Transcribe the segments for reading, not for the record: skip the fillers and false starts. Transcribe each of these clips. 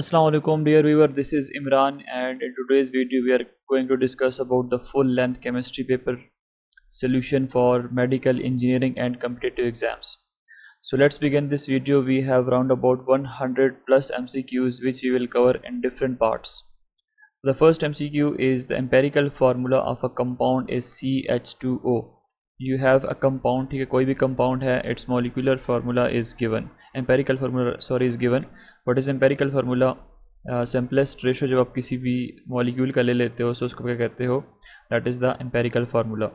Assalamu alaikum dear viewer, this is Imran and in today's video we are going to discuss about the full length chemistry paper solution for medical engineering and competitive exams. So let's begin this video. We have around about 100 plus MCQs which we will cover in different parts. The first MCQ is the empirical formula of a compound is CH2O. You have a compound, ठीक है, कोई भी compound है, its molecular formula is given. Empirical formula is given. What is empirical formula? Simplest ratio जब आप किसी भी molecule का ले लेते हो, so उसको क्या कहते हो? That is the empirical formula.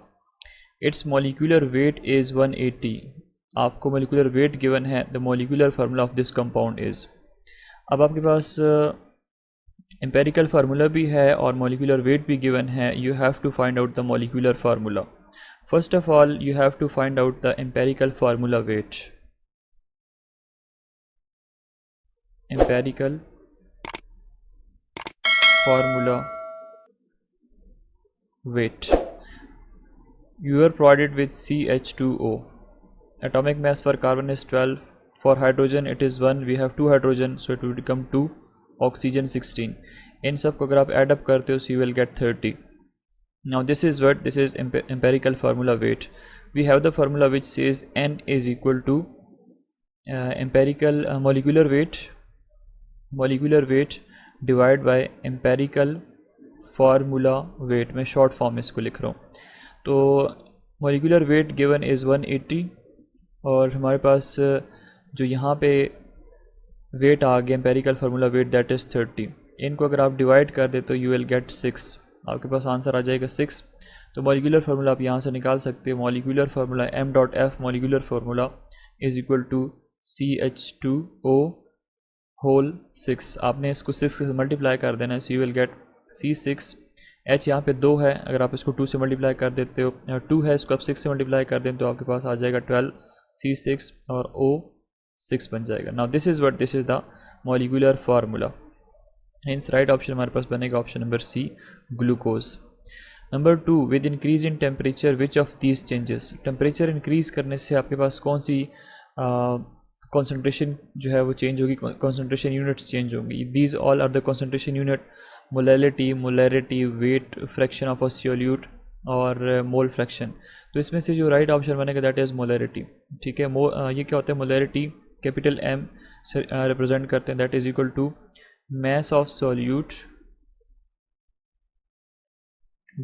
Its molecular weight is 180. आपको molecular weight given है. The molecular formula of this compound is. अब आपके पास empirical formula भी है और molecular weight भी given है. You have to find out the molecular formula. First of all, you have to find out the empirical formula weight. Empirical formula weight. You are provided with CH2O. Atomic mass for carbon is 12. For hydrogen it is 1. We have 2 hydrogen, so it will become 2. Oxygen 16. In सब को अगर आप add up करते हो, so you will get 30. Now this is empirical formula weight. We have the formula which says N is equal to empirical molecular weight divided by empirical formula weight. मैं short form इसको लिख रहा हूँ. तो molecular weight given is 180 और हमारे पास जो यहाँ पे weight आ गया empirical formula weight that is 30. इनको अगर आप divide कर दे तो you will get 6. आपके पास आंसर आ जाएगा 6. तो मॉलिक्यूलर फार्मूला आप यहाँ से निकाल सकते हैं. Molecular formula m.f molecular formula is equal to CH2O whole 6. आपने इसको 6 से मल्टीप्लाई कर देना है, so you will get C6. H यहाँ पे 2 है, अगर आप इसको 2 से मल्टीप्लाई कर देते हो, 2 है, इसको आप 6 से मल्टीप्लाई कर दें तो आपके पास आ जाएगा 12 C6 और O6 बन जाएगा. Now this is the molecular formula. Hence right option हमारे पास बनेगा option number C, glucose. Number 2, with increase in temperature which of these changes. Temperature increase करने से आपके पास कौन सी कॉन्सेंट्रेशन जो है वो चेंज होगी, कॉन्सेंट्रेशन यूनिट्स चेंज होंगी. These all are the concentration unit. Molarity, weight, fraction of a solute और मोल फ्रैक्शन. तो इसमें से जो राइट ऑप्शन बनेगा दैट इज़ मोलैरिटी. ठीक है, ये क्या होता है, मोलैरिटी कैपिटल M से रिप्रेजेंट करते हैं. That is equal to mass of solute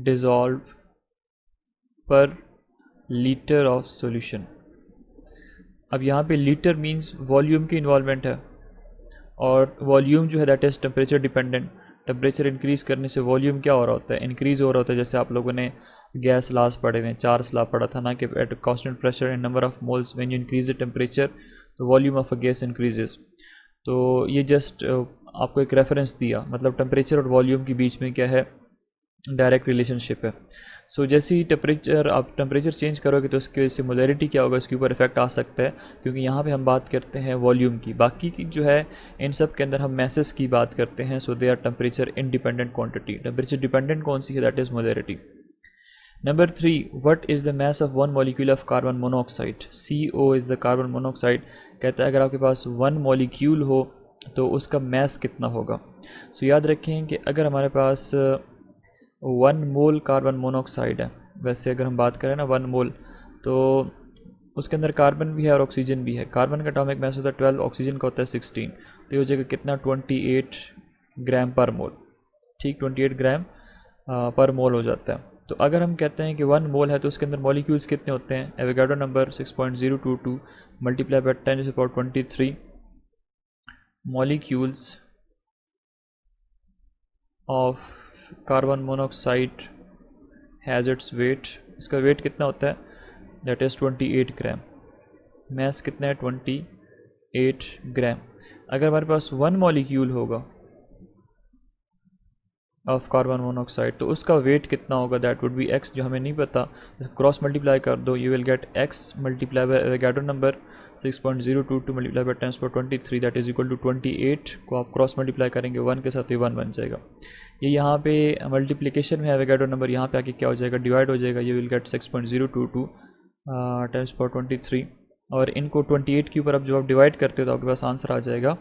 dissolved per liter of solution. अब यहाँ पे लीटर मीन्स वॉल्यूम की इन्वॉल्वमेंट है और वॉल्यूम जो है that is temperature dependent. Temperature increase करने से वॉल्यूम क्या हो रहा होता है, इंक्रीज़ हो रहा होता है. जैसे आप लोगों ने गैस लास पढ़े हुए, 4 ला पढ़ा था ना, कि at constant pressure and number of moles when you increase the temperature the volume of a gas increases. तो ये जस्ट आपको एक रेफरेंस दिया, मतलब टेम्परेचर और वॉल्यूम के बीच में क्या है, डायरेक्ट रिलेशनशिप है. सो जैसे ही आप टेम्परेचर चेंज करोगे तो उसकी वजह से मोलैरिटी क्या होगा, इसके ऊपर इफेक्ट आ सकता है, क्योंकि यहाँ पे हम बात करते हैं वॉल्यूम की. बाकी की जो है इन सब के अंदर हम मैसेस की बात करते हैं. So they are temperature independent quantity. Temperature dependent कौन सी है, that is molarity. Number 3, what is the mass of 1 molecule of carbon monoxide. CO is the carbon monoxide. कहता है अगर आपके पास 1 मॉलिक्यूल हो तो उसका मास कितना होगा. सो याद रखें कि अगर हमारे पास 1 मोल कार्बन मोनोऑक्साइड है, वैसे अगर हम बात करें ना 1 मोल, तो उसके अंदर कार्बन भी है और ऑक्सीजन भी है. कार्बन का एटॉमिक मास होता है 12, ऑक्सीजन का होता है 16. तो ये हो जाएगा कितना, 28 ग्राम पर मोल. ठीक, 28 ग्राम पर मोल हो जाता है. तो अगर हम कहते हैं कि 1 मोल है तो उसके अंदर मॉलिक्यूल्स कितने होते हैं. Avogadro number 6.022 multiply by 10⁻23 molecules of carbon monoxide has its weight. इसका वेट कितना होता है, दैट इज़ 28 ग्राम. मास कितना है, 28 ग्राम. अगर हमारे पास 1 मॉलिक्यूल होगा ऑफ कार्बन मोनोऑक्साइड तो उसका वेट कितना होगा, दैट वुड बी x, जो हमें नहीं पता. क्रॉस मल्टीप्लाई कर दो, you will get x multiply by Avogadro number 6.022 multiply by 10⁻23 that is equal to 28 को आप क्रॉस मल्टीप्लाई करेंगे 1 के साथ, ये 1 बन जाएगा. ये यहाँ पे मल्टीप्लिकेशन में है एवोगाड्रो नंबर, यहाँ पे आके क्या हो जाएगा, डिवाइड हो जाएगा. यू विल गेट 6.022 10⁻23 और इनको 28 के ऊपर अब जब आप डिवाइड करते हो तो आपके पास आंसर आ जाएगा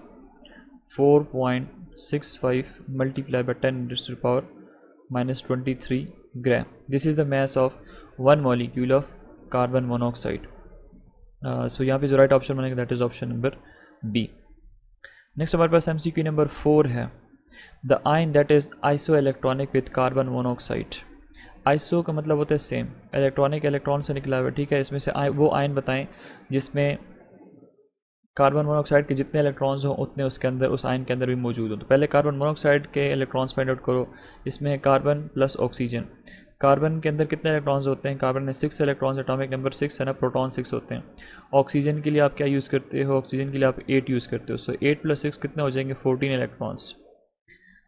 4.6 65 multiply by 10⁻⁻23 gram. This is the mass of 1 molecule of carbon monoxide. So यहाँ पे जो राइट ऑप्शन बनेगा that is option number B. Next हमारे पास MCQ नंबर 4 है. The ion that is isoelectronic with carbon monoxide. Iso का मतलब होता है सेम, इलेक्ट्रॉनिक इलेक्ट्रॉन से निकला हुआ, ठीक है. इसमें से वो आयन बताएं जिसमें कार्बन मोनोऑक्साइड के जितने इलेक्ट्रॉन्स हों उतने उसके अंदर, उस आयन के अंदर भी मौजूद हों. तो पहले कार्बन मोनोऑक्साइड के इलेक्ट्रॉन्स फाइंड आउट करो. इसमें कार्बन प्लस ऑक्सीजन. कार्बन के अंदर कितने इलेक्ट्रॉन्स होते हैं? कार्बन में 6 इलेक्ट्रॉन्स, एटॉमिक नंबर 6 है ना, प्रोटॉन 6 होते हैं. ऑक्सीजन के लिए आप क्या यूज़ करते हो? ऑक्सीजन के लिए आप 8 यूज़ करते हो. सो 8 + 6 कितने हो जाएंगे? 14 इलेक्ट्रॉन्स.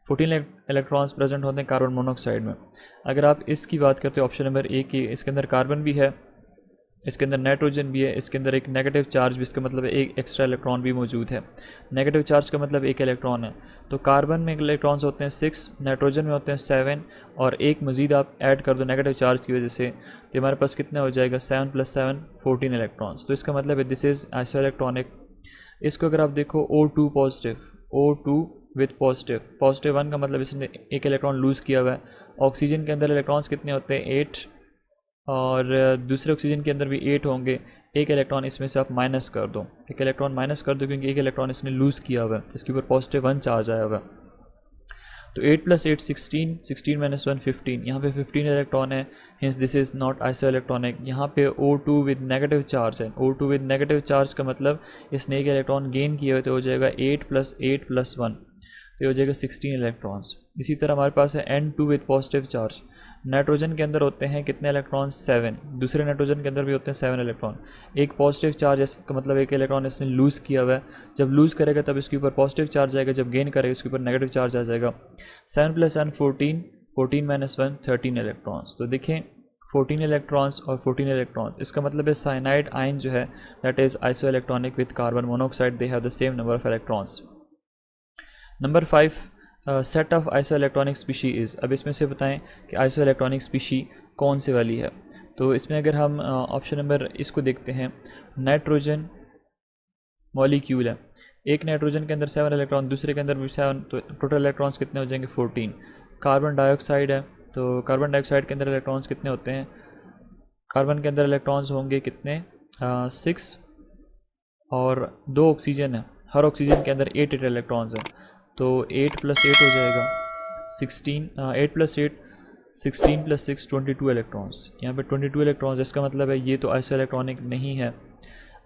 14 इलेक्ट्रॉन्स प्रेजेंट होते हैं कार्बन मोनोऑक्साइड में. अगर आप इसकी बात करते हो ऑप्शन नंबर ए की, इसके अंदर कार्बन भी है, इसके अंदर नाइट्रोजन भी है, इसके अंदर एक नेगेटिव चार्ज भी, इसका मतलब एक एक्स्ट्रा इलेक्ट्रॉन भी मौजूद है. नेगेटिव चार्ज का मतलब एक इलेक्ट्रॉन है. तो कार्बन में इलेक्ट्रॉन्स होते हैं 6, नाइट्रोजन में होते हैं 7 और एक मज़ीद आप ऐड कर दो नेगेटिव चार्ज की वजह से, तो हमारे पास कितना हो जाएगा? 7 + 7 14 इलेक्ट्रॉन्स. तो इसका मतलब है दिस इज़ आइसो इलेक्ट्रॉनिक. इसको अगर आप देखो O2 positive, O2 with positive, positive 1 का मतलब इसने एक इलेक्ट्रॉन लूज़ किया हुआ है. ऑक्सीजन के अंदर इलेक्ट्रॉन्स कितने होते हैं? 8 और दूसरे ऑक्सीजन के अंदर भी 8 होंगे. एक इलेक्ट्रॉन इसमें से आप माइनस कर दो, एक इलेक्ट्रॉन माइनस कर दो क्योंकि एक इलेक्ट्रॉन इसने लूज़ किया हुआ है, इसके ऊपर पॉजिटिव 1 चार्ज आया हुआ है. तो 8 + 8 16, 16 - 1 15. यहाँ पे 15 इलेक्ट्रॉन है, hints this is not iso electronic. यहाँ पे O2 विद नेगेटिव चार्ज है. O2 विद नेगेटिव चार्ज का मतलब इसने एक इलेक्ट्रॉन गेन किए हुए, तो हो जाएगा 8 + 8 + 1, तो हो जाएगा 16 इलेक्ट्रॉन्स. इसी तरह हमारे पास है N2 with positive charge. Nitrogen के अंदर होते हैं कितने इलेक्ट्रॉन? 7. दूसरे नाइट्रोजन के अंदर भी होते हैं 7 इलेक्ट्रॉन. एक पॉजिटिव चार्ज इसका मतलब एक इलेक्ट्रॉन इसने लूज़ किया हुआ है. जब लूज़ करेगा तब इसके ऊपर पॉजिटिव चार्ज आएगा, जब गेन करेगा इसके ऊपर नेगेटिव चार्ज आ जाएगा. 7 + 7 14, 14 - 1 13 इलेक्ट्रॉन्स. तो देखें 14 इलेक्ट्रॉन्स और 14 इलेक्ट्रॉन्स, इसका मतलब है साइनाइड आयन जो है that is isoelectronic with carbon monoxide, they have the same number of electrons. Number 5 set of iso electronic species is. अब इसमें से बताएं कि आइसो इलेक्ट्रॉनिक स्पीशी कौन से वाली है. तो इसमें अगर हम ऑप्शन नंबर इसको देखते हैं, नाइट्रोजन मॉलिक्यूल है, एक नाइट्रोजन के अंदर 7 इलेक्ट्रॉन, दूसरे के अंदर भी 7, तो टोटल इलेक्ट्रॉन्स कितने हो जाएंगे? 14. कार्बन डाइऑक्साइड है, तो कार्बन डाइऑक्साइड के अंदर इलेक्ट्रॉन्स कितने होते हैं? कार्बन के अंदर इलेक्ट्रॉन्स होंगे कितने? 6 और 2 ऑक्सीजन है, हर ऑक्सीजन के अंदर 8 इलेक्ट्रॉन्स हैं. तो 8 + 8 हो जाएगा 16. 8 + 8 16 + 6 22 इलेक्ट्रॉन्स. यहाँ पे 22 इलेक्ट्रॉन्स, इसका मतलब है ये तो आइसो इलेक्ट्रॉनिक नहीं है.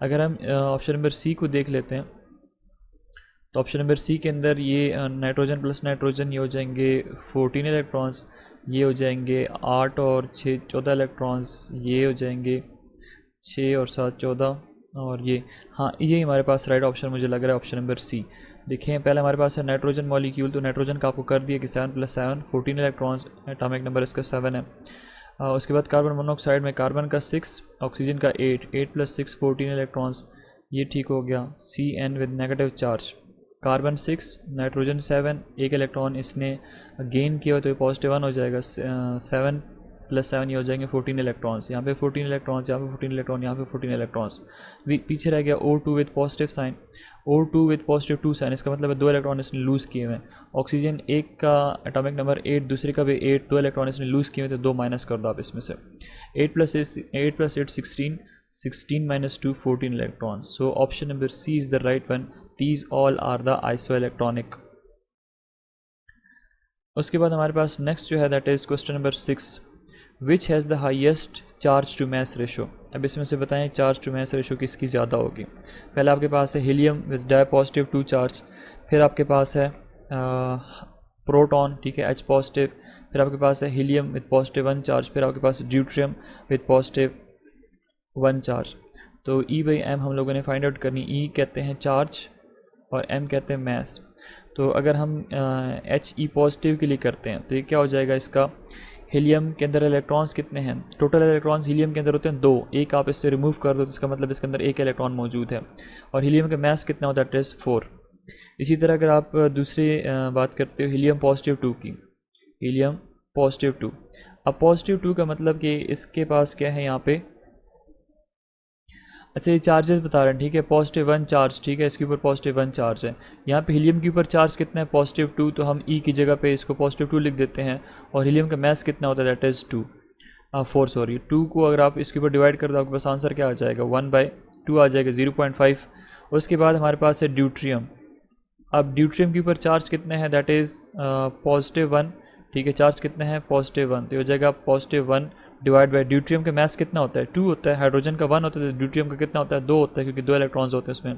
अगर हम ऑप्शन नंबर सी को देख लेते हैं, तो ऑप्शन नंबर सी के अंदर ये नाइट्रोजन प्लस नाइट्रोजन ये हो जाएंगे 14 इलेक्ट्रॉन्स, ये हो जाएंगे 8 और 6 14 इलेक्ट्रॉन्स, ये हो जाएंगे 6 और 7 14, और ये हाँ ये हमारे पास राइट ऑप्शन मुझे लग रहा है ऑप्शन नंबर सी. देखें पहले हमारे पास है नाइट्रोजन मॉलिक्यूल, तो नाइट्रोजन का आपको कर दिया कि 7 + 7 14 इलेक्ट्रॉन्स, एटॉमिक नंबर इसका 7 है. उसके बाद कार्बन मोनोऑक्साइड में कार्बन का 6, ऑक्सीजन का 8, 8 + 6 14 इलेक्ट्रॉन्स, ये ठीक हो गया. CN with negative charge, carbon 6 nitrogen 7, एक इलेक्ट्रॉन इसने गेन किया तो पॉजिटिव 1 हो जाएगा. 7 + 7 ये हो जाएंगे 14 इलेक्ट्रॉन्स. यहाँ पे 14 इलेक्ट्रॉन्स, यहाँ पे 14 इलेक्ट्रॉन, यहाँ पे 14 इलेक्ट्रॉन्स. पीछे रह गया O2 with positive sign, O2 with positive 2 sign, इसका मतलब है 2 इलेक्ट्रॉन इसने लूज़ किए हुए हैं. ऑक्सीजन एक का एटॉमिक नंबर 8, दूसरे का भी 8, 2 इलेक्ट्रॉन इसने लूज़ किए हुए, तो 2 माइनस कर दो आप इसमें से. 8 + 8 16, 16 - 2 14 electrons. So option number C is the right one. These all are the isoelectronic. उसके बाद हमारे पास नेक्स्ट जो है that is question number 6, which has the highest charge to mass ratio. अब इसमें से बताएं चार्ज टू मास रेशो किसकी ज़्यादा होगी. पहले आपके पास है helium with di positive 2 charge, फिर आपके पास है प्रोटॉन, ठीक है, H पॉजिटिव, फिर आपके पास है हीलियम विद पॉजिटिव 1 चार्ज, फिर आपके पास ड्यूट्रियम विद पॉजिटिव 1 चार्ज. तो E/m हम लोगों ने फाइंड आउट करनी. E कहते हैं चार्ज और m कहते हैं मास. तो अगर हम He पॉजिटिव के लिए करते हैं तो ये क्या हो जाएगा इसका, हीलियम के अंदर इलेक्ट्रॉन्स कितने हैं? टोटल इलेक्ट्रॉन्स हीलियम के अंदर होते हैं 2, एक आप इससे रिमूव कर दो तो इसका मतलब इसके अंदर एक इलेक्ट्रॉन मौजूद है. और हीलियम का मास कितना होता है? That is 4. इसी तरह अगर आप दूसरी बात करते हो हीलियम पॉजिटिव 2 की, हीलियम पॉजिटिव 2, अब पॉजिटिव 2 का मतलब कि इसके पास क्या है, यहाँ पे अच्छा ये चार्जेस बता रहे हैं, ठीक है, +1 चार्ज, ठीक है, इसके ऊपर +1 चार्ज है। यहाँ पे हीलियम के ऊपर चार्ज कितना है, +2, तो हम ई की जगह पे इसको +2 लिख देते हैं। और हीलियम का मास कितना होता है, दैट इज़ 4 सॉरी 2 को अगर आप इसके ऊपर डिवाइड कर दो आपके पास आंसर क्या आ जाएगा, 1/2 आ जाएगा, 0.5। उसके बाद हमारे पास है ड्यूट्रियम। अब ड्यूट्रियम के ऊपर चार्ज कितने हैं, दैट इज़ +1, ठीक है, चार्ज कितने हैं, +1, तो हो जाएगा +1 डिवाइड बाई ड्यूट्रियम का मास कितना होता है, 2 होता है, हाइड्रोजन का 1 होता है, तो ड्यूट्रियम का कितना होता है, 2 होता है, क्योंकि 2 इलेक्ट्रॉन्स होते हैं उसमें,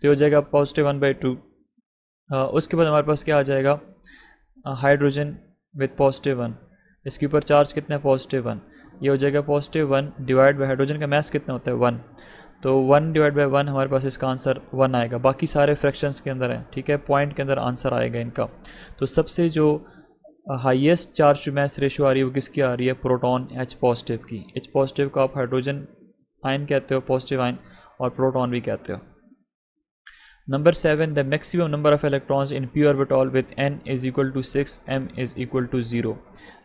तो हो जाएगा +1/2। उसके बाद हमारे पास क्या आ जाएगा, हाइड्रोजन विथ +1, इसके ऊपर चार्ज कितना है, +1, ये हो जाएगा +1 डिवाइड बाई हाइड्रोजन का मास कितना होता है, 1, तो 1 डिवाइड बाई 1 हमारे पास इसका आंसर 1 आएगा। बाकी सारे फ्रैक्शंस के अंदर हैं, ठीक है, पॉइंट के अंदर आंसर आएगा इनका। तो सबसे जो highest charge to mass ratio आ रही है वो किसकी आ रही है, प्रोटॉन H पॉजिटिव की। H पॉजिटिव को आप हाइड्रोजन आयन कहते हो, पॉजिटिव आयन, और प्रोटॉन भी कहते हो। Number 7, the maximum number of electrons in P orbital with n is equal to 6, m is equal to 0।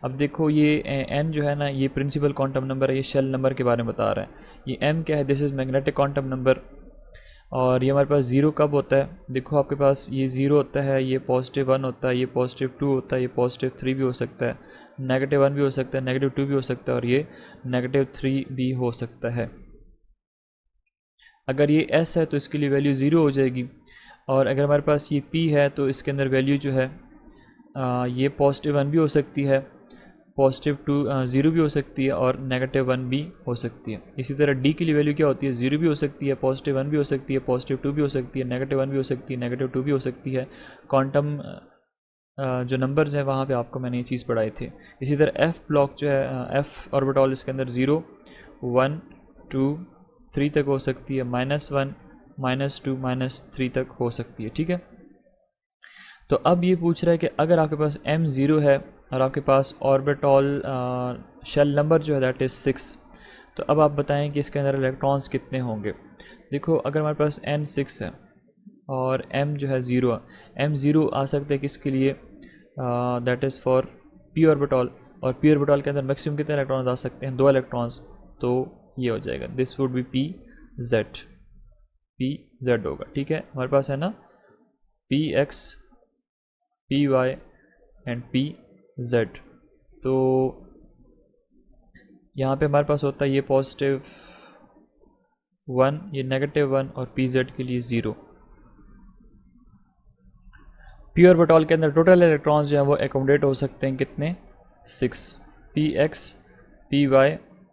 अब देखो ये n जो है ना, ये प्रिंसिपल क्वांटम नंबर है, ये शेल नंबर के बारे में बता रहा है। ये m क्या है, this is magnetic quantum number. और ये हमारे पास 0 कब होता है, देखो आपके पास ये 0 होता है, ये +1 होता है, ये +2 होता है, ये +3 भी हो सकता है, -1 भी हो सकता है, -2 भी हो सकता है, और ये -3 भी हो सकता है। अगर ये s है तो इसके लिए वैल्यू 0 हो जाएगी, और अगर हमारे पास ये p है तो इसके अंदर वैल्यू जो है ये +1 भी हो सकती है, +2 0 भी हो सकती है, और -1 भी हो सकती है। इसी तरह d की लिए वैल्यू क्या होती है, 0 भी हो सकती है, +1 भी हो सकती है, +2 भी हो सकती है, -1 भी हो सकती है, -2 भी हो सकती है। क्वांटम जो नंबर्स हैं वहाँ पे आपको मैंने ये चीज़ पढ़ाई थी। इसी तरह f ब्लॉक जो है, f ऑर्बिटल, इसके अंदर 0, 1, 2, 3 तक हो सकती है, -1, -2, -3 तक हो सकती है, ठीक है। तो अब ये पूछ रहा है कि अगर आपके पास m 0 है और आपके पास ऑर्बिटल शेल नंबर जो है दैट इज़ 6, तो अब आप बताएं कि इसके अंदर इलेक्ट्रॉन्स कितने होंगे। देखो अगर हमारे पास n 6 है और m जो है 0 है, m 0 आ सकता है किसके लिए, that is for p orbital, और p ऑर्बिटल के अंदर मैक्सिमम कितने इलेक्ट्रॉन्स आ सकते हैं, 2 इलेक्ट्रॉन्स, तो ये हो जाएगा, this would be p z होगा, ठीक है। हमारे पास है ना px, py एंड pz, तो यहाँ पे हमारे पास होता है ये +1, ये -1, और pz के लिए 0। p ऑर्बिटल के अंदर टोटल इलेक्ट्रॉन्स जो है वो एकोमोडेट हो सकते हैं कितने, 6, px, py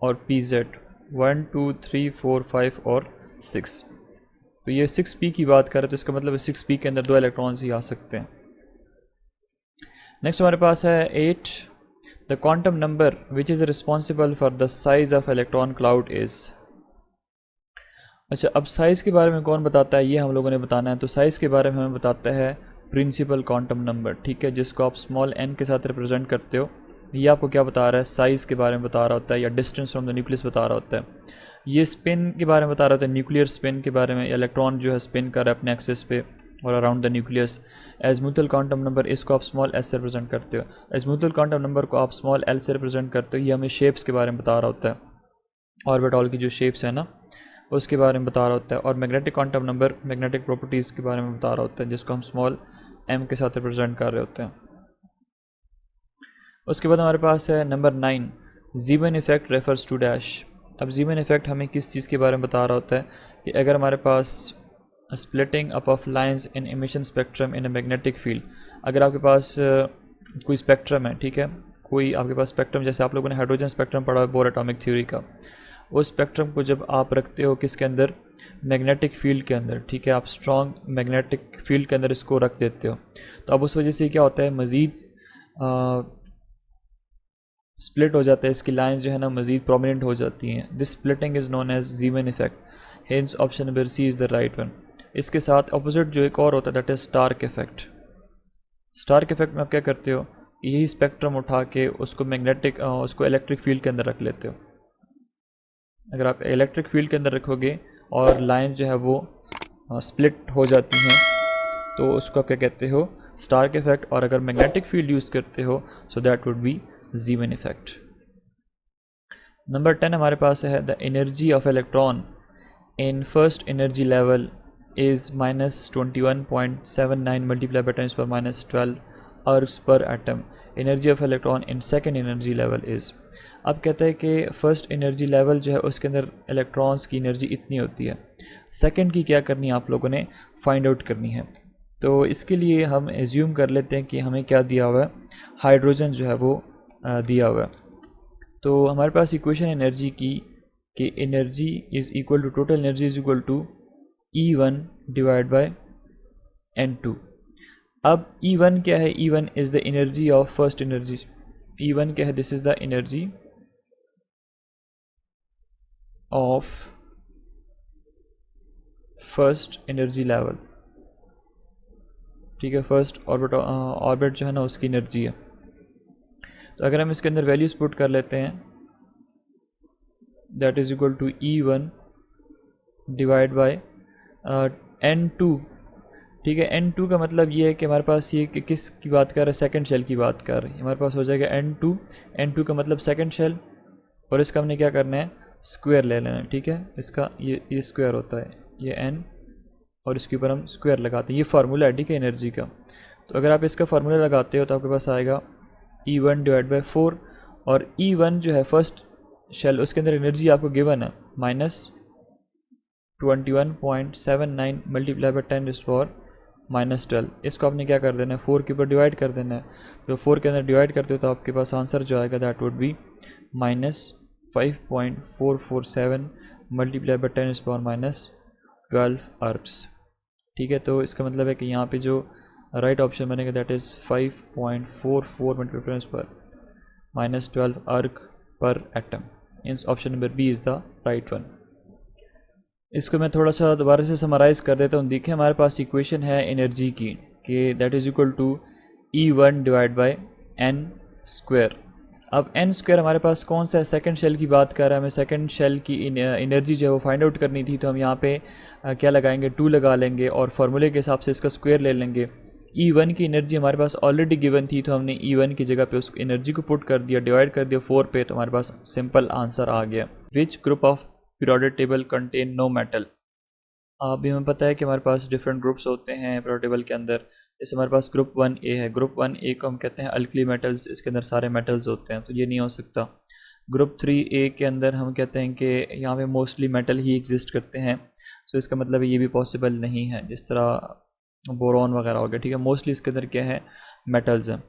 और pz, 1, 2, 3, 4, 5 और 6। तो ये 6p की बात करें तो इसका मतलब 6p के अंदर 2 इलेक्ट्रॉन्स ही आ सकते हैं। नेक्स्ट हमारे पास है 8, the quantum number which is responsible for the size of electron cloud is. अच्छा, अब साइज़ के बारे में कौन बताता है, ये हम लोगों ने बताना है। तो साइज़ के बारे में हमें बताता है प्रिंसिपल क्वांटम नंबर, ठीक है, जिसको आप स्मॉल n के साथ रिप्रेजेंट करते हो। ये आपको क्या बता रहा है, साइज़ के बारे में बता रहा होता है, या डिस्टेंस फ्रॉम द न्यूक्लियस बता रहा होता है। ये स्पिन के बारे में बता रहा होता है, न्यूक्लियर स्पिन के बारे में, इलेक्ट्रॉन जो है स्पिन कर रहा है अपने एक्सिस पे और around the nucleus. Azimuthal quantum number, इसको आप स्मॉल s से रिप्रेजेंट करते हो। एज़मुथल क्वांटम नंबर को आप स्मॉल l से रिप्रेजेंट करते हो। ये हमें शेप्स के बारे में बता रहा होता है, ऑर्बिटल की जो शेप्स है ना उसके बारे में बता रहा होता है। और magnetic quantum number magnetic properties के बारे में बता रहा होता है, जिसको हम स्मॉल m के साथ रिप्रेजेंट कर रहे होते हैं। उसके बाद हमारे पास है number 9, Zeeman effect refers to dash. अब ज़ीमन इफेक्ट हमें किस चीज़ के बारे में बता रहा होता है कि अगर हमारे पास splitting up of lines in emission spectrum in a magnetic field, अगर आपके पास कोई स्पेक्ट्रम है, ठीक है, कोई आपके पास स्पेक्ट्रम, जैसे आप लोगों ने हाइड्रोजन स्पेक्ट्रम पढ़ा है बोर एटॉमिक थ्योरी का, उस स्पेक्ट्रम को जब आप रखते हो किसके अंदर, मैग्नेटिक फील्ड के अंदर, ठीक है, आप स्ट्रॉन्ग मैग्नेटिक फील्ड के अंदर इसको रख देते हो, तो अब उस वजह से क्या होता है, मज़ीद स्प्लिट हो जाता है, इसकी लाइंस जो है ना मज़ीद प्रोमिनेंट हो जाती हैं। This splitting is known as Zeeman effect, hence option number C is the right one. इसके साथ अपोजिट जो एक और होता है that is Stark effect. Stark effect में आप क्या करते हो, यही स्पेक्ट्रम उठा के उसको मैग्नेटिक उसको इलेक्ट्रिक फील्ड के अंदर रख लेते हो। अगर आप इलेक्ट्रिक फील्ड के अंदर रखोगे और लाइन जो है वो स्प्लिट हो जाती हैं तो उसको आप क्या कहते हो, स्टार्क इफेक्ट। और अगर मैग्नेटिक फील्ड यूज़ करते हो so that would be Zeeman effect. Number 10 हमारे पास है the energy of electron in first energy level is minus 21.79 multiplied by 10 to the power minus 12 ergs per atom. Energy of electron in second energy level is. अब कहता है कि first energy level जो है उसके अंदर इलेक्ट्रॉन्स की energy इतनी होती है, सेकंड की क्या करनी है आप लोगों ने फाइंड आउट करनी है। तो इसके लिए हम एज्यूम कर लेते हैं कि हमें क्या दिया हुआ है, हाइड्रोजन जो है वो दिया हुआ है। तो हमारे पास इक्वेशन एनर्जी की कि energy is equal to total energy is equal to E1 divide by N2। अब E1 क्या है, E1 is the energy of first energy. E1 क्या है, this is the energy of first energy level, ठीक है, first orbit जो है ना उसकी एनर्जी है। तो अगर हम इसके अंदर वैल्यूज पुट कर लेते हैं, that is equal to E1 divide by N2, ठीक है। N2 का मतलब ये है कि हमारे पास ये कि किस की बात कर रहे हैं, सेकंड शेल की बात कर रहे हैं। हमारे पास हो जाएगा N2 का मतलब सेकंड शेल, और इसका हमने क्या करना है, स्क्वायर ले लेना है, ठीक है। इसका ये स्क्वायर होता है, ये N, और इसके ऊपर हम स्क्वायर लगाते हैं। ये फार्मूला है, ठीक है, एनर्जी का। तो अगर आप इसका फार्मूला लगाते हो तो आपके पास आएगा E1 डिवाइड बाई 4, और E1 जो है फर्स्ट शेल उसके अंदर एनर्जी आपको गिवन है minus 21.79 multiply by 10 to the power minus 12। इसको आपने क्या कर देना है, 4 के ऊपर डिवाइड कर देना है। जो 4 के अंदर डिवाइड करते हो तो आपके पास आंसर जो आएगा that would be minus 5.447 multiply by 10 to the power minus 12 ergs, ठीक है। तो इसका मतलब है कि यहाँ पे जो राइट ऑप्शन बनेगा दैट इज़ 5.44 मल्टीप्लाई पर minus 12 erg per atom. Means option number B is the right one. इसको मैं थोड़ा सा दोबारा से समराइज़ कर देता हूँ। देखिए हमारे पास इक्वेशन है एनर्जी की कि that is equal to E1 divide by N square. अब N स्क्वायर हमारे पास कौन सा है, सेकंड शेल की बात कर रहा है। हमें सेकंड शेल की एनर्जी जो है वो फाइंड आउट करनी थी, तो हम यहाँ पे क्या लगाएंगे, 2 लगा लेंगे और फार्मूले के हिसाब से इसका स्क्वायर ले लेंगे। E1 की एनर्जी हमारे पास ऑलरेडी गिवन थी, तो हमने E1 की जगह पे उस एनर्जी को पुट कर दिया, डिवाइड कर दिया 4 पे, तो हमारे पास सिंपल आंसर आ गया। Which group of periodic table contain no metal. अभी हमें पता है कि हमारे पास डिफरेंट ग्रुप्स होते हैं पीरियोडिक टेबल के अंदर। जैसे हमारे पास ग्रुप 1A है, ग्रुप 1A को हम कहते हैं अल्कली मेटल्स, इसके अंदर सारे मेटल्स होते हैं, तो ये नहीं हो सकता। ग्रुप 3A के अंदर हम कहते हैं कि यहाँ पे मोस्टली मेटल ही एग्जिस्ट करते हैं, सो इसका मतलब ये भी पॉसिबल नहीं है, जिस तरह बोरॉन वगैरह हो गया, ठीक है। मोस्टली इसके अंदर क्या है, मेटल्स हैं।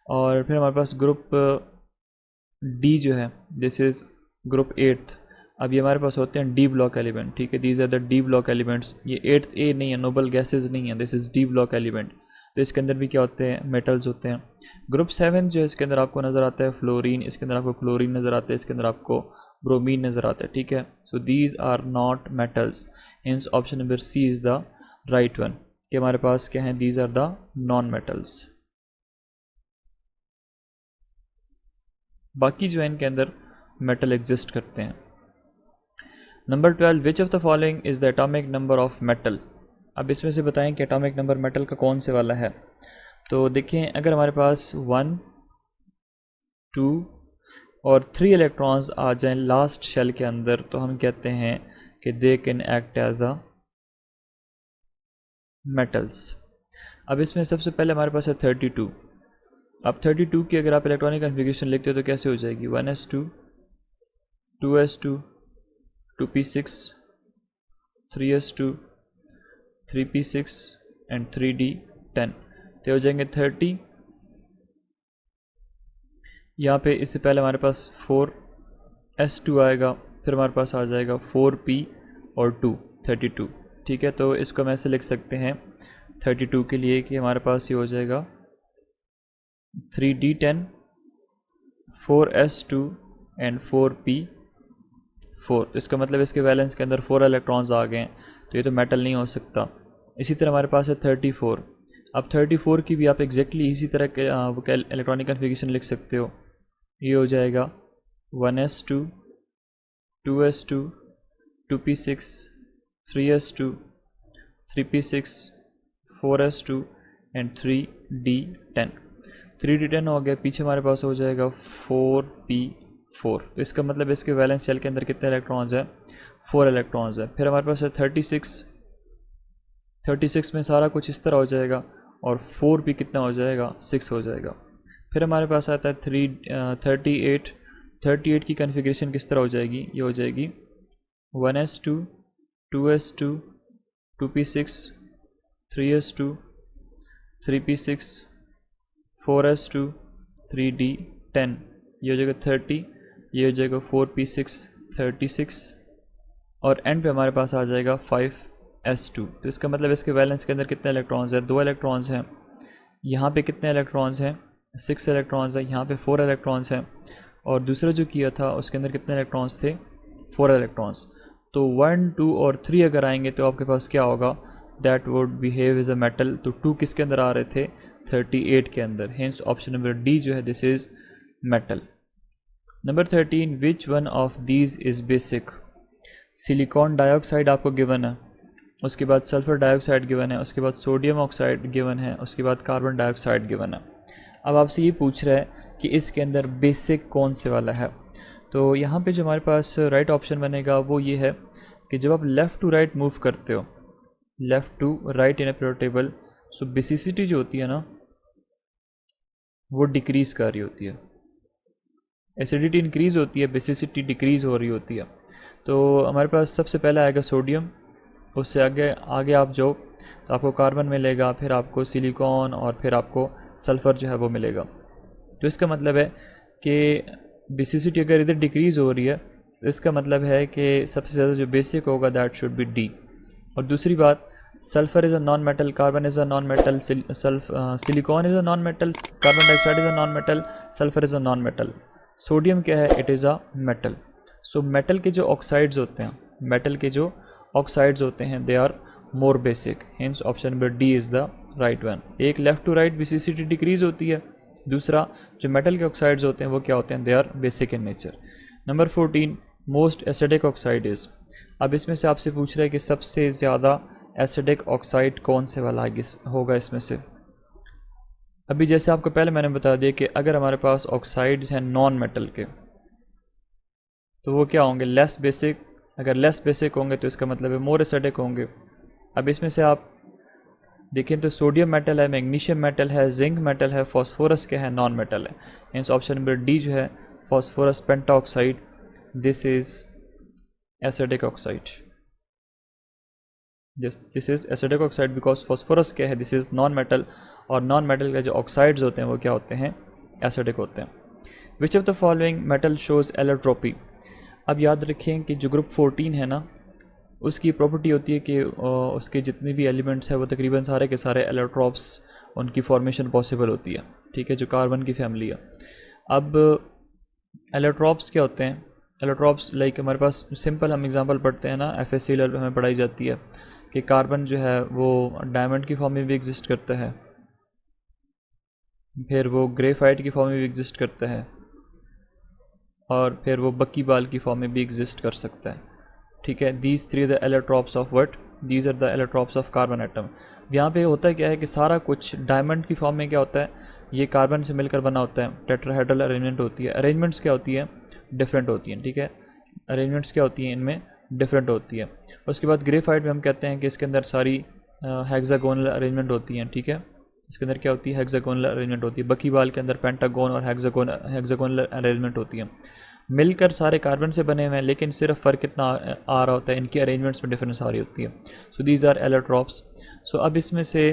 और फिर हमारे पास ग्रुप D जो है, दिस इज़ ग्रुप 8th। अब ये हमारे पास होते हैं डी ब्लॉक एलिमेंट, ठीक है, these are the D block elements. ये 8th A नहीं है, नोबल गैसेज नहीं है, this is D block element. तो इसके अंदर भी क्या होते हैं, मेटल्स होते हैं। ग्रुप 7 जो है इसके अंदर आपको नज़र आता है फ्लोरीन, इसके अंदर आपको क्लोरीन नज़र आता है, इसके अंदर आपको ब्रोमीन नज़र आता है, ठीक है। So these are not metals, hence option number C is the right one, कि हमारे पास क्या है, these are the non metals. बाकी जो है इनके अंदर मेटल एग्जिस्ट करते हैं। Number 12, which of the following is the atomic number of metal. अब इसमें से बताएं कि एटॉमिक नंबर मेटल का कौन से वाला है। तो देखें, अगर हमारे पास 1, 2 और 3 इलेक्ट्रॉन्स आ जाएं लास्ट शेल के अंदर, तो हम कहते हैं कि they can act as a metals. अब इसमें सबसे पहले हमारे पास है 32। अब 32 की अगर आप इलेक्ट्रॉनिक कन्फिगरेशन लिखते हो तो कैसे हो जाएगी, 1s2, 2s2, 2p6, 3s2, 3p6 and 3d10, तो हो जाएंगे 30। यहाँ पे इससे पहले हमारे पास 4s2 आएगा, फिर हमारे पास आ जाएगा 4p और 2, 32, ठीक है। तो इसको हम ऐसे लिख सकते हैं 32 के लिए कि हमारे पास ये हो जाएगा 3d10, 4s2 एंड 4p4। इसका मतलब इसके बैलेंस के अंदर 4 इलेक्ट्रॉन्स आ गए हैं, तो ये तो मेटल नहीं हो सकता। इसी तरह हमारे पास है 34। अब 34 की भी आप एग्जैक्टली इसी तरह के इलेक्ट्रॉनिक कन्फिगरेशन लिख सकते हो। ये हो जाएगा 1s2, 2s2, 2p6, 3s2, 3p6, 4s2 and 3d10। 3d10 हो गया, पीछे हमारे पास हो जाएगा 4p4। तो इसका मतलब इसके वैलेंस शेल के अंदर कितने इलेक्ट्रॉन्स हैं, 4 इलेक्ट्रॉन्स है। फिर हमारे पास है 36 में सारा कुछ इस तरह हो जाएगा और 4 भी कितना हो जाएगा, 6 हो जाएगा। फिर हमारे पास आता है 38 की कन्फिग्रेशन किस तरह हो जाएगी, ये हो जाएगी 1s2 2s2 2p6 3s2 3p6 4s2 3d10, ये हो जाएगा 30, ये हो जाएगा 4p6 36 और एंड पे हमारे पास आ जाएगा 5s2। तो इसका मतलब इसके वैलेंस के अंदर कितने इलेक्ट्रॉन्स हैं, 2 इलेक्ट्रॉन्स हैं। यहाँ पे कितने इलेक्ट्रॉन्स हैं, 6 इलेक्ट्रॉन्स हैं। यहाँ पे 4 इलेक्ट्रॉन्स हैं और दूसरा जो किया था उसके अंदर कितने इलेक्ट्रॉन्स थे, 4 इलेक्ट्रॉन्स। तो 1 2 और 3 अगर आएंगे तो आपके पास क्या होगा, that would behave as a metal. तो 2 किसके अंदर आ रहे थे, 38 के अंदर। हेंस ऑप्शन नंबर डी जो है this is metal. Number 13, which one of these is basic. Silicon dioxide आपको गिवन है, उसके बाद सल्फ़र डाइऑक्साइड गिवन है, उसके बाद सोडियम ऑक्साइड गिवन है, उसके बाद कार्बन डाइऑक्साइड गिवन है। अब आपसे ये पूछ रहा है कि इसके अंदर बेसिक कौन से वाला है। तो यहाँ पे जो हमारे पास राइट ऑप्शन बनेगा वो ये है कि जब आप लेफ़्ट टू राइट मूव करते हो, left to right in a periodic table, so basicity जो होती है ना वो डिक्रीज़ कर रही होती है। एसिडिटी इंक्रीज़ होती है, बेसिसिटी डिक्रीज़ हो रही होती है। तो हमारे पास सबसे पहले आएगा सोडियम, उससे आगे आप जाओ तो आपको कार्बन मिलेगा, फिर आपको सिलिकॉन और फिर आपको सल्फ़र जो है वो मिलेगा। तो इसका मतलब है कि बेसिसिटी अगर इधर डिक्रीज़ हो रही है तो इसका मतलब है कि सबसे ज़्यादा जो बेसिक होगा दैट शुड बी डी। और दूसरी बात, sulphur is a non metal, carbon is a non metal, silicon is a non metal, carbon dioxide is a non metal, sulphur is a non metal. Sodium क्या है, it is a metal. So metal के जो oxides होते हैं, metal के जो oxides होते हैं they are more basic. Hence option number D is the right one. एक left to right basicity decrease होती है, दूसरा जो मेटल के ऑक्साइड्स होते हैं वो क्या होते हैं, they are basic in nature. Number 14, most acidic oxide is. अब इसमें से आपसे पूछ रहा है कि सबसे ज़्यादा एसिडिक ऑक्साइड कौन से वाला होगा इसमें से। अभी जैसे आपको पहले मैंने बता दिया कि अगर हमारे पास ऑक्साइड्स हैं नॉन मेटल के तो वो क्या होंगे, लेस बेसिक। अगर लेस बेसिक होंगे तो इसका मतलब है मोर एसिडिक होंगे। अब इसमें से आप देखें तो सोडियम मेटल है, मैग्नीशियम मेटल है, जिंक मेटल है, फास्फोरस क्या है, नॉन मेटल है। मीन्स ऑप्शन नंबर डी जो है phosphorus pentoxide, this is acidic oxide. This is acidic oxide because phosphorus क्या है, दिस इज नॉन मेटल, और नॉन मेटल के जो ऑक्साइड्स होते हैं वो क्या होते हैं, एसिडिक होते हैं। विच of the following metal shows allotropy. अब याद रखें कि जो ग्रुप 14 है ना उसकी प्रॉपर्टी होती है कि उसके जितने भी एलिमेंट्स हैं वो तकरीबन सारे के सारे एलोट्रॉप्स उनकी फॉर्मेशन पॉसिबल होती है, ठीक है, जो कार्बन की फैमिली है। अब एलोट्रॉप्स क्या होते हैं, एलोट्रॉप्स लाइक हमारे पास सिंपल हम एग्जांपल पढ़ते हैं ना, FSC लेवल पर हमें पढ़ाई जाती है कि कार्बन जो है वो डायमंड की फॉर्म में भी एग्जिस्ट करता है, फिर वो ग्रेफाइट की फॉर्म में भी एग्जिस्ट करता है, और फिर वो बक्की बाल की फॉर्म में भी एग्जिस्ट कर सकता है, ठीक है। These three the allotropes of what, these are the allotropes of carbon atom. यहाँ पे होता क्या है कि सारा कुछ डायमंड की फॉर्म में क्या होता है, ये कार्बन से मिलकर बना होता है, टेट्राहेड्रल अरेंजमेंट होती है। अरेंजमेंट्स क्या होती है, डिफरेंट होती हैं, ठीक है, अरेंजमेंट्स क्या होती हैं इनमें, डिफरेंट होती है। उसके बाद ग्रेफाइट में हम कहते हैं कि इसके अंदर सारी हेक्सागोनल अरेंजमेंट होती हैं, ठीक है, इसके अंदर क्या होती है, हेक्सागोनल अरेंजमेंट होती है। बकी बाल के अंदर पेंटागोन और हेक्सागोनल अरेंजमेंट होती है। मिलकर सारे कार्बन से बने हुए हैं, लेकिन सिर्फ फ़र्क कितना आ रहा होता है, इनकी अरेंजमेंट्स में डिफरेंस आ रही होती है। So these are allotropes. So अब इसमें से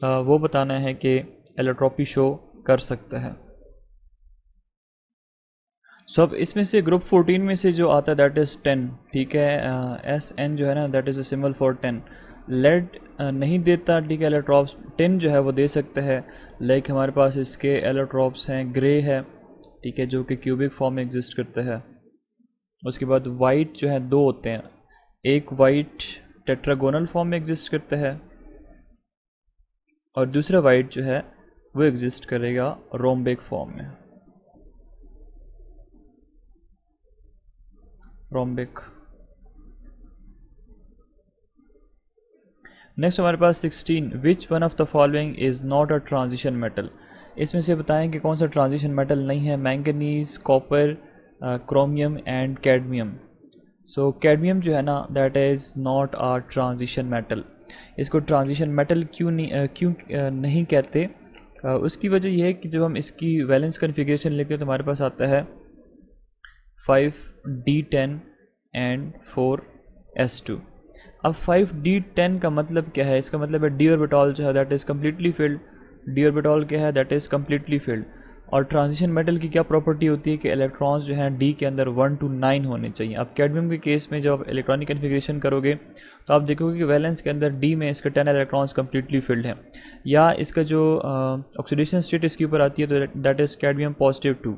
वो बताना है कि एलोट्रॉपी शो कर सकता है। सो अब इसमें से ग्रुप 14 में से जो आता है दैट इज़ 10, ठीक है, SN जो है ना that is a symbol for 10। Lead नहीं देता, ठीक है, एलोट्रॉप्स। टिन जो है वो दे सकता है, लाइक हमारे पास इसके एलोट्रॉप्स हैं, ग्रे है, ठीक है, जो कि क्यूबिक फॉर्म में एग्जिस्ट करता है। उसके बाद वाइट जो है दो होते हैं, एक वाइट टेट्रागोनल फॉर्म में एग्जिस्ट करता है और दूसरा वाइट जो है वो एग्जिस्ट करेगा रोम्बिक फॉर्म में, रोम्बिक। नेक्स्ट हमारे पास 16, which one of the following is not a transition metal. इसमें से बताएं कि कौन सा ट्रांजिशन मेटल नहीं है। Manganese, copper, chromium and cadmium. So cadmium जो है ना that is not a transition metal. इसको ट्रांजिशन मेटल नहीं कहते? उसकी वजह यह है कि जब हम इसकी वैलेंस कन्फिग्रेशन लेते हैं तो हमारे पास आता है 5d10 एंड 4s2। अब 5d10 का मतलब क्या है? इसका मतलब है डी ऑर्बिटल जो है that is completely field. D orbital क्या है? That is completely field. और ट्रांजिशन मेटल की क्या प्रॉपर्टी होती है कि इलेक्ट्रॉन्स जो हैं डी के अंदर 1 to 9 होने चाहिए। अब कैडमियम के केस में जब आप इलेक्ट्रॉनिक कन्फिग्रेशन करोगे तो आप देखोगे कि वैलेंस के अंदर डी में इसके 10 इलेक्ट्रॉन्स कम्प्लीटली फिल्ड हैं, या इसका जो ऑक्सीडेशन स्टेट इसके ऊपर आती है तो दैट इज़ कैडमियम +2।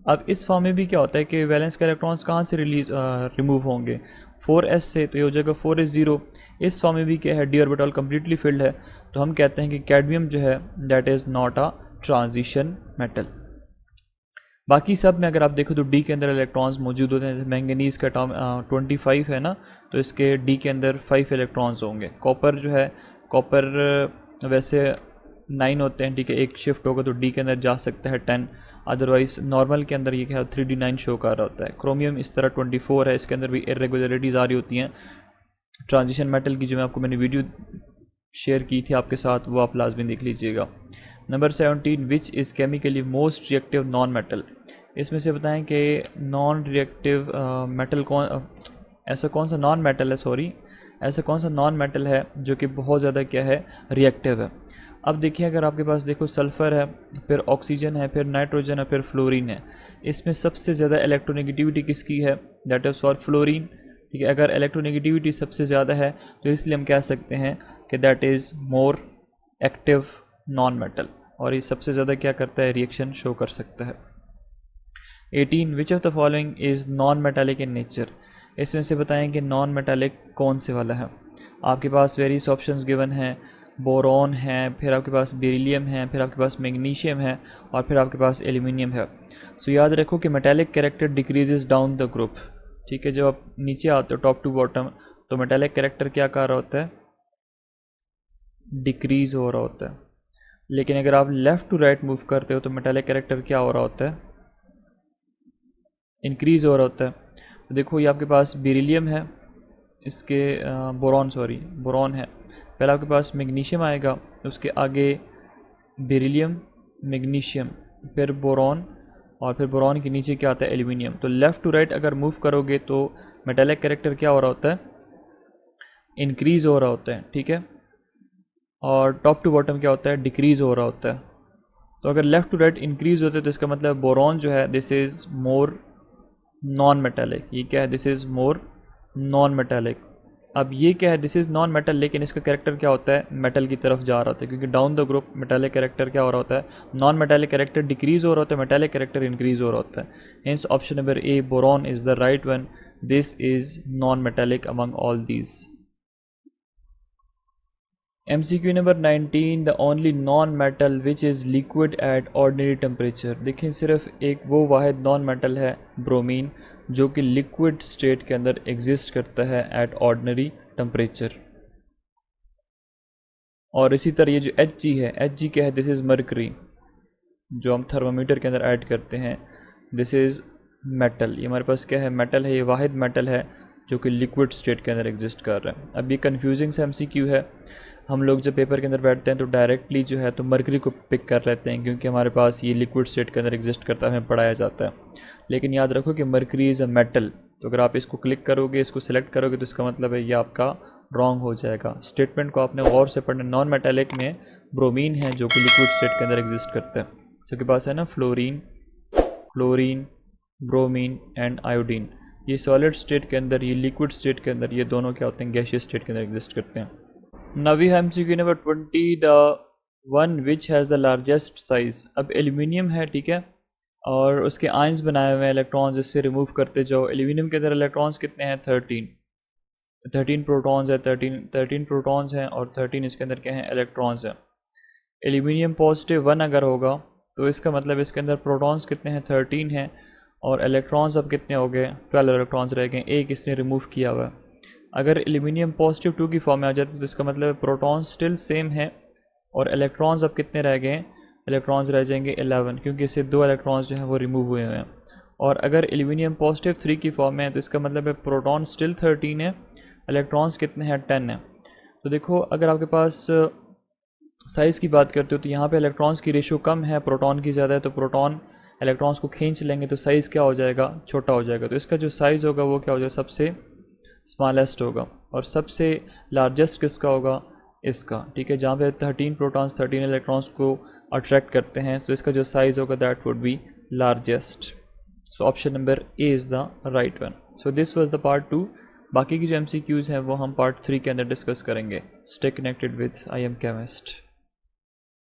अब इस फॉर्म में भी क्या होता है कि वैलेंस के इलेक्ट्रॉन्स कहाँ से रिमूव होंगे? 4s से, तो ये हो जाएगा 4s0। इस फॉर्म में भी क्या है? डी ऑर्बिटल कम्प्लीटली फिल्ड है, तो हम कहते हैं कि कैडमियम जो है that is not a transition metal. बाकी सब में अगर आप देखो तो डी के अंदर इलेक्ट्रॉन्स मौजूद होते हैं। मैंगनीज़ का एटॉम 25 है ना, तो इसके डी के अंदर 5 इलेक्ट्रॉन्स होंगे। कॉपर जो है, कॉपर वैसे 9 होते हैं, ठीक है, एक शिफ्ट होगा तो डी के अंदर जा सकता है 10, अदरवाइज नॉर्मल के अंदर ये क्या 3d9 शो कर रहा होता है। क्रोमियम इस तरह 24 है, इसके अंदर भी इरेगुलरिटीज़ आ रही होती हैं। ट्रांजिशन मेटल की जो मैंने वीडियो शेयर की थी आपके साथ, वो आप लाजमी देख लीजिएगा। Number 17, which is chemically most reactive non metal. इसमें से बताएं कि नॉन रिएक्टिव मेटल ऐसा कौन सा नॉन मेटल है जो कि बहुत ज़्यादा क्या है, रिएक्टिव है। अब देखिए, अगर आपके पास देखो सल्फ़र है, फिर ऑक्सीजन है, फिर नाइट्रोजन है, फिर फ्लोरीन है, इसमें सबसे ज़्यादा इलेक्ट्रोनेगेटिविटी किसकी है? That is for fluorine. ठीक है, अगर इलेक्ट्रोनेगेटिविटी सबसे ज़्यादा है तो इसलिए हम कह सकते हैं कि that is more active non metal, और ये सबसे ज़्यादा क्या करता है, रिएक्शन शो कर सकता है। 18, विच of the following is non metallic in nature. इसमें से बताएं कि नॉन मेटालिक कौन से वाला है। आपके पास वेरियस ऑप्शंस गिवन हैं, बोरॉन है, फिर आपके पास बेरिलियम है, फिर आपके पास मैग्नीशियम है, और फिर आपके पास एल्यूमिनियम है। सो याद रखो कि metallic character decreases down the group. ठीक है, जब आप नीचे आते हो टॉप टू बॉटम तो मेटालिक कैरेक्टर क्या कर रहा होता है, डिक्रीज हो रहा होता है। लेकिन अगर आप लेफ़्ट टू राइट मूव करते हो तो मेटालिक कैरेक्टर क्या हो रहा होता है, इंक्रीज हो रहा होता है। तो देखो ये आपके पास बेरिलियम है, इसके बोरॉन है, पहले आपके पास मैग्नीशियम आएगा, उसके आगे बेरिलियम, मैग्नीशियम, फिर बोरॉन, और फिर बोरॉन के नीचे क्या आता है, एल्यूमिनियम। तो लेफ़्ट टू राइट अगर मूव करोगे तो मेटालिक कैरेक्टर क्या हो रहा होता है, इंक्रीज़ हो रहा होता है। ठीक है, और टॉप टू बॉटम क्या होता है, डिक्रीज़ हो रहा होता है। तो अगर लेफ़्ट टू राइट इंक्रीज़ होते हैं तो इसका मतलब बोरॉन जो है this is more non metallic. ये क्या है, this is more non metallic. अब ये क्या है, दिस इज़ नॉन मेटल, लेकिन इसका कैरेक्टर क्या होता है, मेटल की तरफ जा रहा होता है, क्योंकि down the group metallic character क्या हो रहा होता है, नॉन मेटालिक कैरेक्टर डिक्रीज़ हो रहा होता है, मेटालिक कैरेक्टर इंक्रीज़ हो रहा होता है। Hence option number A, boron, is the right one. This is non metallic among all these. MCQ number 19, the only non metal which is liquid at ordinary temperature. देखिए, सिर्फ एक वो वाहिद non metal है bromine जो कि liquid state के अंदर exist करता है एट ऑर्डिनरी टेम्परेचर। और इसी तरह ये जो Hg है, Hg क्या है, दिस इज़ मरकरी, जो हम थर्मामीटर के अंदर ऐड करते हैं, दिस इज़ मेटल। ये हमारे पास क्या है, मेटल है, ये वाहिद मेटल है जो कि लिक्विड स्टेट के अंदर एग्जिस्ट कर रहा है। अब ये कन्फ्यूजिंग सा MCQ है, हम लोग जब पेपर के अंदर बैठते हैं तो डायरेक्टली जो है तो मरकरी को पिक कर लेते हैं, क्योंकि हमारे पास ये लिक्विड स्टेट के अंदर एग्जिस्ट करता है, हमें पढ़ाया जाता है। लेकिन याद रखो कि मरकरी इज़ अ मेटल, तो अगर आप इसको क्लिक करोगे, इसको सिलेक्ट करोगे, तो इसका मतलब है ये आपका रॉन्ग हो जाएगा। स्टेटमेंट को आपने गौर से पढ़ना। नॉन मेटालिक में ब्रोमीन है जो कि लिक्विड स्टेट के अंदर एग्जिस्ट करता है। इसके पास है ना fluorine, chlorine, bromine and iodine. ये सॉलिड स्टेट के अंदर, ये लिक्विड स्टेट के अंदर, ये दोनों क्या होते हैं, गैसियस स्टेट के अंदर एग्जिस्ट करते हैं। नवी MCQ number 20, the one which has the largest size. अब एल्यूमिनियम है, ठीक है, और उसके आयंस बनाए हुए हैं इलेक्ट्रॉन्स, इससे रिमूव करते जाओ। एल्यूमिनियम के अंदर इलेक्ट्रॉन्स कितने हैं, 13 प्रोटॉन्स है, 13 प्रोटॉन्स हैं, और 13 इसके अंदर क्या हैं, इलेक्ट्रॉन्स हैं। एल्यूमिनियम +1 अगर होगा तो इसका मतलब इसके अंदर प्रोटॉन्स कितने हैं, 13 हैं, और इलेक्ट्रॉन्स अब कितने हो गए, 12 इलेक्ट्रॉन्स रह गए, एक इसने रिमूव किया हुआ है। अगर एल्यूमिनियम +2 की फॉर्म में आ जाते तो इसका मतलब प्रोटॉन्स स्टिल सेम है, और इलेक्ट्रॉन्स अब कितने रह गए, इलेक्ट्रॉन्स रह जाएंगे 11, क्योंकि इससे 2 इलेक्ट्रॉन्स जो हैं वो रिमूव हुए हैं। और अगर एल्यूमिनियम पॉजिटिव 3 की फॉर्म में है तो इसका मतलब है प्रोटॉन स्टिल 13 है, इलेक्ट्रॉन्स कितने हैं 10 है। तो देखो अगर आपके पास साइज़ की बात करते हो तो यहाँ पे इलेक्ट्रॉन्स की रेशो कम है, प्रोटॉन की ज़्यादा है, तो प्रोटॉन इलेक्ट्रॉन्स को खींच लेंगे तो साइज़ क्या हो जाएगा, छोटा हो जाएगा। तो इसका जो साइज़ होगा वो क्या हो जाएगा, सबसे स्मॉलेस्ट होगा। और सबसे लार्जेस्ट किसका होगा, इसका, ठीक है, जहाँ पे 13 प्रोटॉन्स 13 इलेक्ट्रॉन्स को अट्रैक्ट करते हैं, तो इसका जो साइज़ होगा that would B largest. So option number A is the right one. So this was the part 2। बाकी की जो MCQs हैं वो हम पार्ट 3 के अंदर डिस्कस करेंगे। Stay connected with I am chemist.